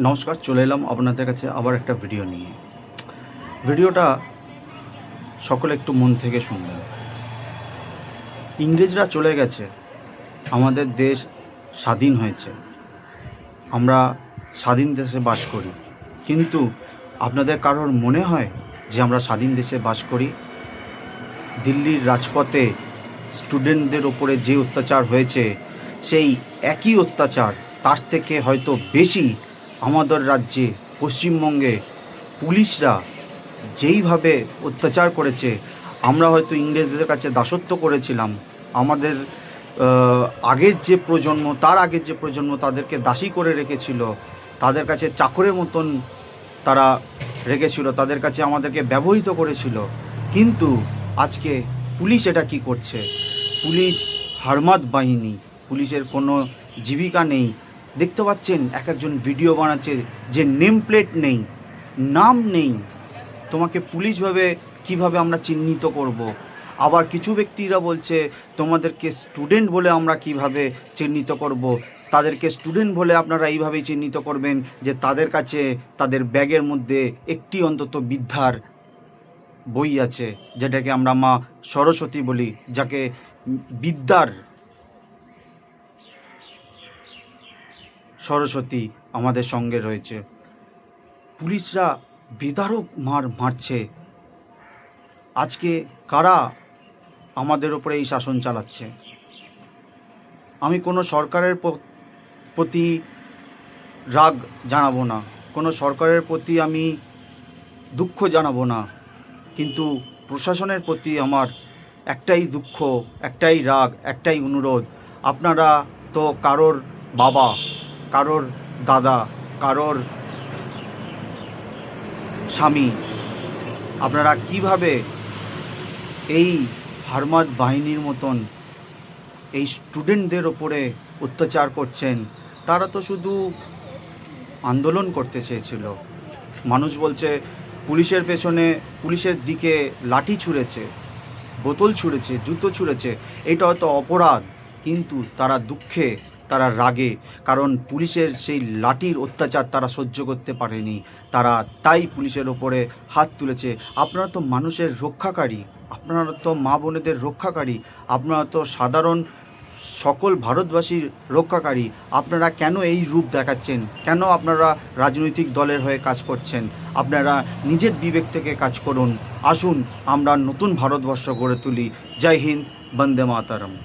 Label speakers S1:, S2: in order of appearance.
S1: নমস্কার, চলে এলাম আপনাদের কাছে আবার একটা ভিডিও নিয়ে। ভিডিওটা সকলে একটু মন থেকে শুনবেন। ইংরেজরা চলে গেছে, আমাদের দেশ স্বাধীন হয়েছে, আমরা স্বাধীন দেশে বাস করি। কিন্তু আপনাদের কারোর মনে হয় যে আমরা স্বাধীন দেশে বাস করি? দিল্লির রাজপথে স্টুডেন্টদের ওপরে যে অত্যাচার হয়েছে, সেই একই অত্যাচার তার থেকে হয়তো বেশি আমাদের রাজ্যে পশ্চিমবঙ্গে পুলিশরা যেইভাবে অত্যাচার করেছে। আমরা হয়তো ইংরেজদের কাছে দাসত্ব করেছিলাম, আমাদের আগের যে প্রজন্ম, তার আগের যে প্রজন্ম তাদেরকে দাসী করে রেখেছিল, তাদের কাছে চাকরের মতন তারা রেখেছিল, তাদের কাছে আমাদেরকে ব্যবহৃত করেছিল। কিন্তু আজকে পুলিশ এটা কি করছে? পুলিশ হারমাদ বাহিনী, পুলিশের কোনো জীবিকা নেই। দেখতে পাচ্ছেন এক একজন ভিডিও বানাচ্ছে যে নেম প্লেট নেই, নাম নেই। তোমাকে পুলিশভাবে কিভাবে আমরা চিহ্নিত করব? আবার কিছু ব্যক্তিরা বলছে তোমাদেরকে স্টুডেন্ট বলে আমরা কিভাবে চিহ্নিত করব? তাদেরকে স্টুডেন্ট বলে আপনারা এইভাবেই চিহ্নিত করবেন যে তাদের কাছে তাদের ব্যাগের মধ্যে একটি অন্তত বিদ্যার বই আছে, যেটাকে আমরা মা সরস্বতী বলি, যাকে বিদ্যার সরস্বতী আমাদের সঙ্গে রয়েছে। পুলিশরা বেধড়ক মারছে। আজকে কারা আমাদের ওপরে এই শাসন চালাচ্ছে? আমি কোনো সরকারের প্রতি রাগ জানাবো না, কোনো সরকারের প্রতি আমি দুঃখ জানাবো না, কিন্তু প্রশাসনের প্রতি আমার একটাই দুঃখ, একটাই রাগ, একটাই অনুরোধ। আপনারা তো কারোর বাবা, কারোর দাদা, কারোর স্বামী, আপনারা কিভাবে এই হারমাদ বাহিনীর মতন এই স্টুডেন্টদের ওপরে অত্যাচার করছেন? তারা তো শুধু আন্দোলন করতে চেয়েছিল। মানুষ বলছে পুলিশের পেছনে, পুলিশের দিকে লাঠি ছুঁড়েছে, বোতল ছুঁড়েছে, জুতো ছুঁড়েছে, এটা হয়তো অপরাধ, কিন্তু তারা দুঃখে, তারা রাগে, কারণ পুলিশের সেই লাঠির অত্যাচার তারা সহ্য করতে পারেনি, তারা তাই পুলিশের ওপরে হাত তুলেছে। আপনারা তো মানুষের রক্ষাকারী, আপনারা তো মা বোনেদের রক্ষাকারী, আপনারা তো সাধারণ সকল ভারতবাসীর রক্ষাকারী। আপনারা কেন এই রূপ দেখাচ্ছেন? কেন আপনারা রাজনৈতিক দলের হয়ে কাজ করছেন? আপনারা নিজের বিবেক থেকে কাজ করুন। আসুন আমরা নতুন ভারতবর্ষ গড়ে তুলি। জয় হিন্দ, বন্দে মাতরম।